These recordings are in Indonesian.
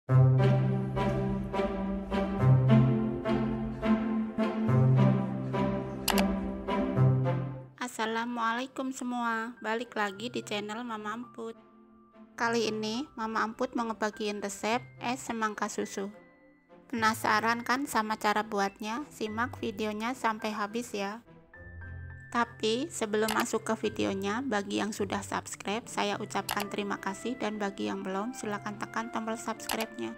Assalamualaikum semua, balik lagi di channel Mama Amput. Kali ini Mama Amput mau ngebagiin resep es semangka susu. Penasaran kan sama cara buatnya? Simak videonya sampai habis ya. Tapi sebelum masuk ke videonya, bagi yang sudah subscribe saya ucapkan terima kasih, dan bagi yang belum silahkan tekan tombol subscribe-nya.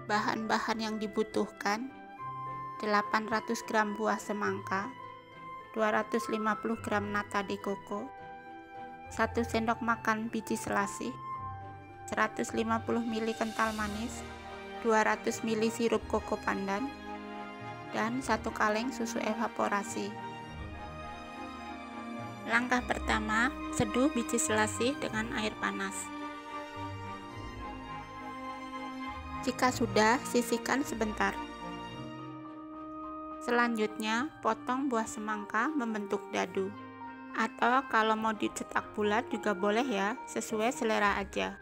Bahan-bahan yang dibutuhkan: 800 gram buah semangka, 250 gram nata de coco, 1 sendok makan biji selasih, 150 ml kental manis, 200 ml sirup koko pandan, dan 1 kaleng susu evaporasi. Langkah pertama, seduh biji selasih dengan air panas. Jika sudah, sisihkan sebentar. Selanjutnya, potong buah semangka membentuk dadu. Atau kalau mau dicetak bulat juga boleh ya, sesuai selera aja.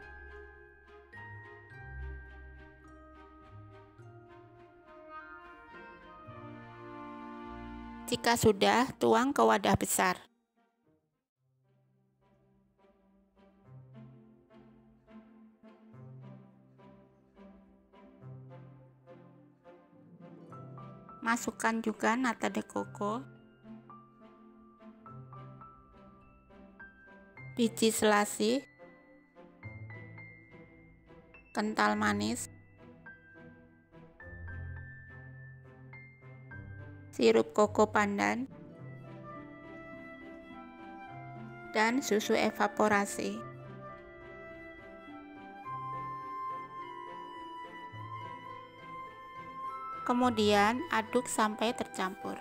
Jika sudah, tuang ke wadah besar. Masukkan juga nata de coco, biji selasih, kental manis, sirup koko pandan, dan susu evaporasi. Kemudian aduk sampai tercampur.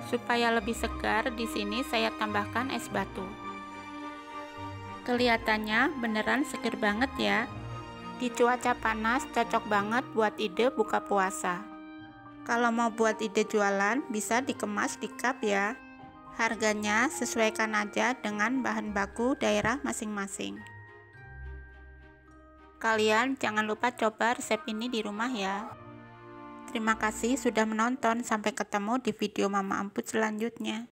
Supaya lebih segar, di sini saya tambahkan es batu. Kelihatannya beneran seger banget ya. Di cuaca panas cocok banget buat ide buka puasa. Kalau mau buat ide jualan, bisa dikemas di cup ya. Harganya sesuaikan aja dengan bahan baku daerah masing-masing. Kalian jangan lupa coba resep ini di rumah ya. Terima kasih sudah menonton, sampai ketemu di video Mama Amput selanjutnya.